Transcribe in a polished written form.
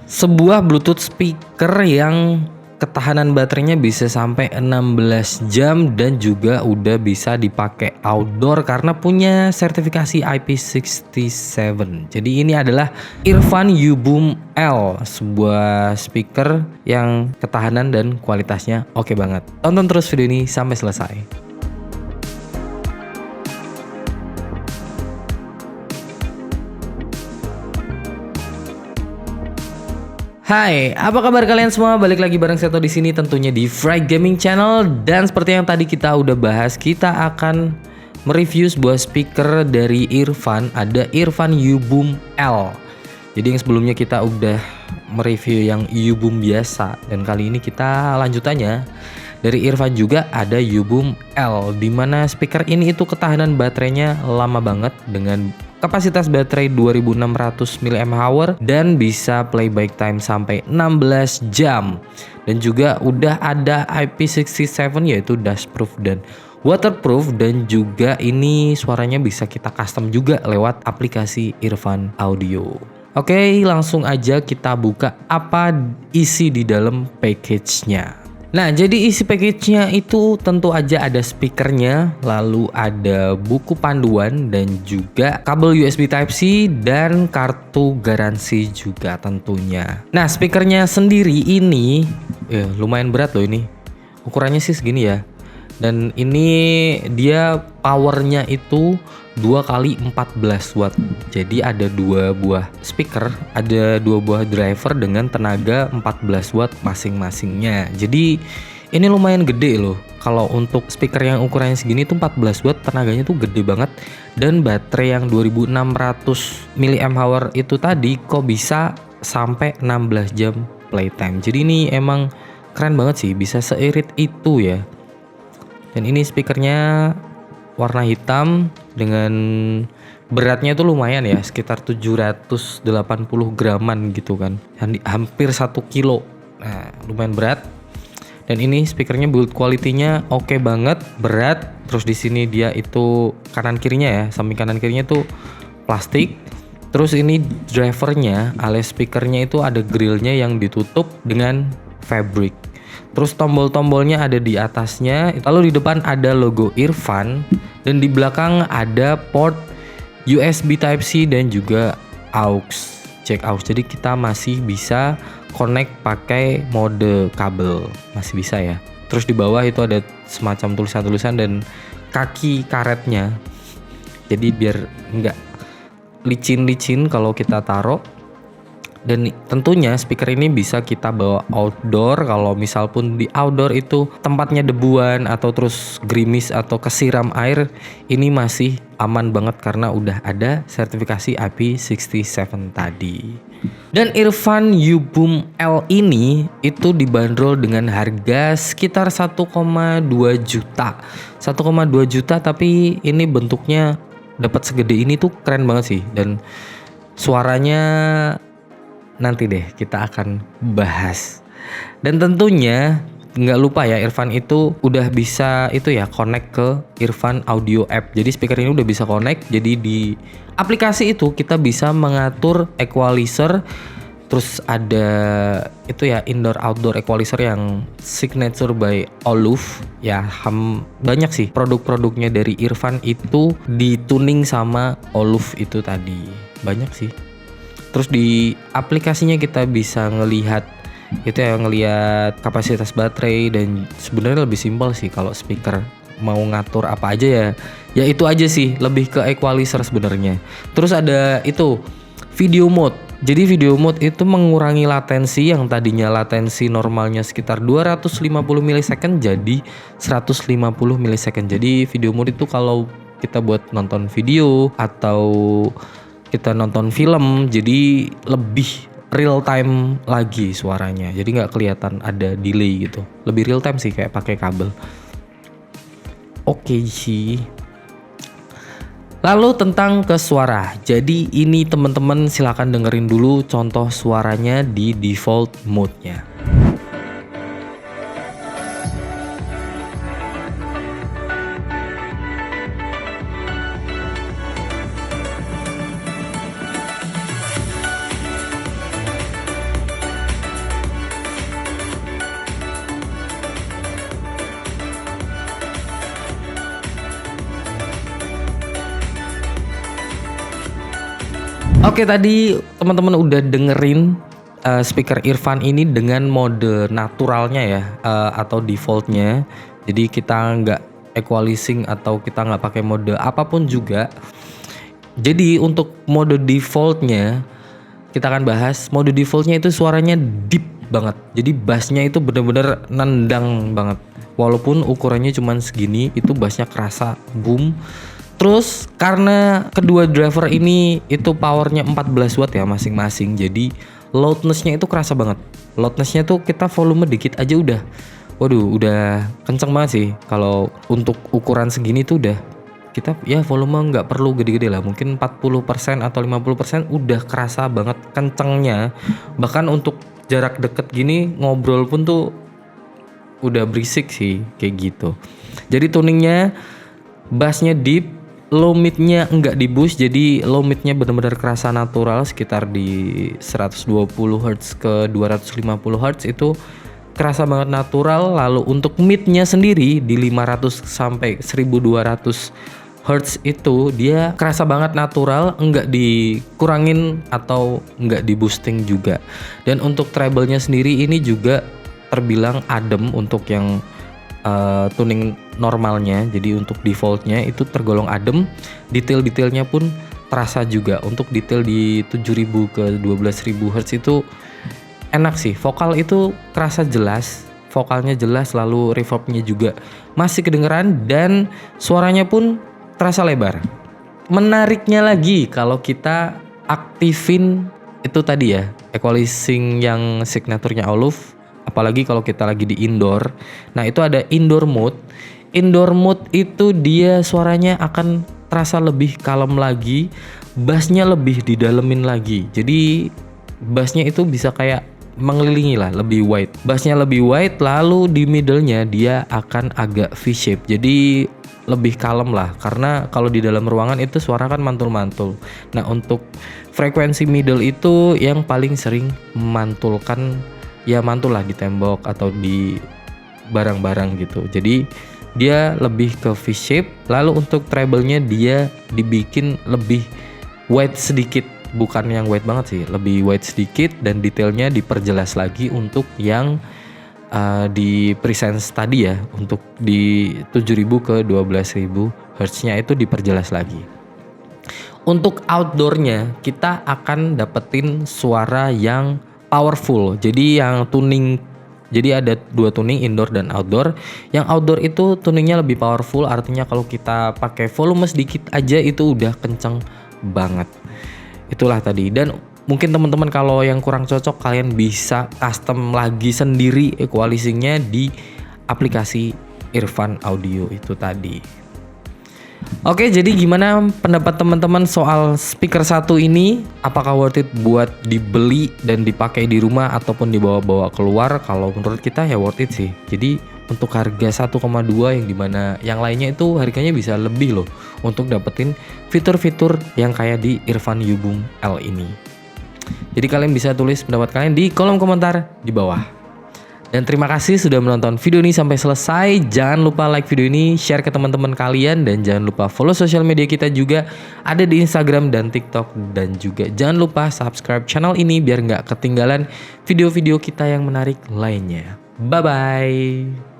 sebuah Bluetooth speaker yang ketahanan baterainya bisa sampai 16 jam dan juga udah bisa dipakai outdoor karena punya sertifikasi IP67. Jadi ini adalah Earphone U-Boom L, sebuah speaker yang ketahanan dan kualitasnya oke banget. Tonton terus video ini sampai selesai. Hai, apa kabar kalian semua? Balik lagi bareng Seto di sini tentunya di Fry Gaming Channel, dan seperti yang tadi kita udah bahas, kita akan mereview sebuah speaker dari Earphone, ada Earphone U-Boom L. Jadi yang sebelumnya kita udah mereview yang U-Boom biasa, dan kali ini kita lanjutannya dari Earphone juga ada U-Boom L, dimana speaker ini itu ketahanan baterainya lama banget dengan kapasitas baterai 2600 mAh dan bisa playback time sampai 16 jam. Dan juga udah ada IP67 yaitu dustproof dan waterproof, dan juga ini suaranya bisa kita custom juga lewat aplikasi Earphone Audio. Oke, langsung aja kita buka apa isi di dalam package-nya. Nah, jadi isi package-nya itu tentu aja ada speakernya, lalu ada buku panduan dan juga kabel USB Type-C dan kartu garansi juga tentunya. Nah, speakernya sendiri ini lumayan berat loh ini. Ukurannya sih segini ya. Dan ini dia powernya itu 2 kali 14 watt. Jadi ada 2 buah speaker, ada 2 buah driver dengan tenaga 14 watt masing-masingnya. Jadi ini lumayan gede loh. Kalau untuk speaker yang ukurannya segini tuh 14 watt, tenaganya tuh gede banget. Dan baterai yang 2600 mAh itu tadi kok bisa sampai 16 jam playtime. Jadi ini emang keren banget sih, bisa seirit itu ya. Dan ini speakernya warna hitam dengan beratnya tuh lumayan ya, sekitar 780 graman gitu kan, hampir 1 kilo. Nah, lumayan berat. Dan ini speakernya build quality-nya oke banget, berat. Terus di sini dia itu kanan kirinya ya, samping kanan kirinya tuh plastik. Terus ini drivernya alias speakernya itu ada grillnya yang ditutup dengan fabric. Terus tombol-tombolnya ada di atasnya. Lalu di depan ada logo Earphone, dan di belakang ada port USB Type-C dan juga jack aux. Jadi kita masih bisa connect pakai mode kabel, masih bisa ya. Terus di bawah itu ada semacam tulisan-tulisan dan kaki karetnya. Jadi biar nggak licin-licin kalau kita taruh. Dan tentunya speaker ini bisa kita bawa outdoor. Kalau misal pun di outdoor itu tempatnya debuan atau terus gerimis atau kesiram air, ini masih aman banget karena udah ada sertifikasi IP67 tadi. Dan Earphone U-Boom L ini itu dibanderol dengan harga sekitar 1,2 juta. 1,2 juta, tapi ini bentuknya dapat segede ini tuh keren banget sih. Dan suaranya nanti deh kita akan bahas. Dan tentunya nggak lupa ya, Earphone itu udah bisa itu ya connect ke Earphone Audio app. Jadi speaker ini udah bisa connect. Jadi di aplikasi itu kita bisa mengatur equalizer. Terus ada itu ya indoor outdoor equalizer yang signature by Oluf. Ya banyak sih produk-produknya dari Earphone itu dituning sama Oluf itu tadi. Banyak sih. Terus di aplikasinya kita bisa ngelihat kapasitas baterai, dan sebenarnya lebih simpel sih kalau speaker mau ngatur apa aja ya. Ya itu aja sih, lebih ke equalizer sebenarnya. Terus ada itu video mode. Jadi video mode itu mengurangi latensi yang tadinya latensi normalnya sekitar 250 millisecond jadi 150 millisecond. Jadi video mode itu kalau kita buat nonton video atau kita nonton film, jadi lebih real time lagi suaranya. Jadi nggak kelihatan ada delay gitu. Lebih real time sih kayak pakai kabel. Oke sih. Lalu tentang ke suara. Jadi ini teman-teman silakan dengerin dulu contoh suaranya di default mode-nya. Oke, tadi teman-teman udah dengerin speaker Irfan ini dengan mode naturalnya ya, atau defaultnya. Jadi kita nggak equalizing atau kita nggak pakai mode apapun juga. Jadi untuk mode defaultnya kita akan bahas. Mode defaultnya itu suaranya deep banget. Jadi bassnya itu bener-bener nendang banget. Walaupun ukurannya cuman segini, itu bassnya kerasa boom. Terus karena kedua driver ini itu powernya 14 watt ya masing-masing, jadi loudnessnya itu kerasa banget. Loudnessnya tuh kita volume dikit aja udah, waduh udah kenceng banget sih. Kalau untuk ukuran segini tuh udah kita ya volume nggak perlu gede-gede lah, mungkin 40% atau 50% udah kerasa banget kencengnya. Bahkan untuk jarak deket gini ngobrol pun tuh udah berisik sih kayak gitu. Jadi tuningnya bassnya deep, low midnya enggak di boost, jadi low midnya benar-benar kerasa natural sekitar di 120 Hz ke 250 Hz itu kerasa banget natural. Lalu untuk midnya sendiri di 500 sampai 1200 Hz itu dia kerasa banget natural, enggak dikurangin atau enggak di boosting juga. Dan untuk treble-nya sendiri ini juga terbilang adem untuk yang tuning normalnya. Jadi untuk defaultnya itu tergolong adem. Detail-detailnya pun terasa juga. Untuk detail di 7000 ke 12000 Hz itu enak sih. Vokal itu kerasa jelas, vokalnya jelas, lalu reverbnya juga masih kedengeran dan suaranya pun terasa lebar. Menariknya lagi kalau kita aktifin itu tadi ya, equalizing yang signaturnya Auluf. Apalagi kalau kita lagi di indoor. Nah itu ada indoor mode. Indoor mode itu dia suaranya akan terasa lebih kalem lagi, bassnya lebih didalemin lagi. Jadi bassnya itu bisa kayak mengelilingi lah, lebih wide. Bassnya lebih wide, lalu di middle-nya dia akan agak V-shape. Jadi lebih kalem lah, karena kalau di dalam ruangan itu suara kan mantul-mantul. Nah untuk frekuensi middle itu yang paling sering memantulkan, ya mantul lah di tembok atau di barang-barang gitu. Jadi dia lebih ke V-shape. Lalu untuk treble-nya dia dibikin lebih wide sedikit, bukan yang wide banget sih, lebih wide sedikit. Dan detailnya diperjelas lagi untuk yang di presence tadi ya, untuk di 7000 ke 12000 Hz-nya itu diperjelas lagi. Untuk outdoornya kita akan dapetin suara yang powerful. Jadi yang tuning, jadi ada dua tuning, indoor dan outdoor. Yang outdoor itu tuningnya lebih powerful, artinya kalau kita pakai volume sedikit aja itu udah kenceng banget. Itulah tadi. Dan mungkin teman-teman kalau yang kurang cocok, kalian bisa custom lagi sendiri equalizingnya di aplikasi Irfan Audio itu tadi. Oke, jadi gimana pendapat teman-teman soal speaker satu ini? Apakah worth it buat dibeli dan dipakai di rumah ataupun dibawa-bawa keluar? Kalau menurut kita ya worth it sih. Jadi untuk harga 1,2 yang dimana yang lainnya itu harganya bisa lebih loh untuk dapetin fitur-fitur yang kayak di Irfan Yubum L ini. Jadi kalian bisa tulis pendapat kalian di kolom komentar di bawah. Dan terima kasih sudah menonton video ini sampai selesai. Jangan lupa like video ini, share ke teman-teman kalian, dan jangan lupa follow sosial media kita juga, ada di Instagram dan TikTok. Dan juga jangan lupa subscribe channel ini biar nggak ketinggalan video-video kita yang menarik lainnya. Bye-bye.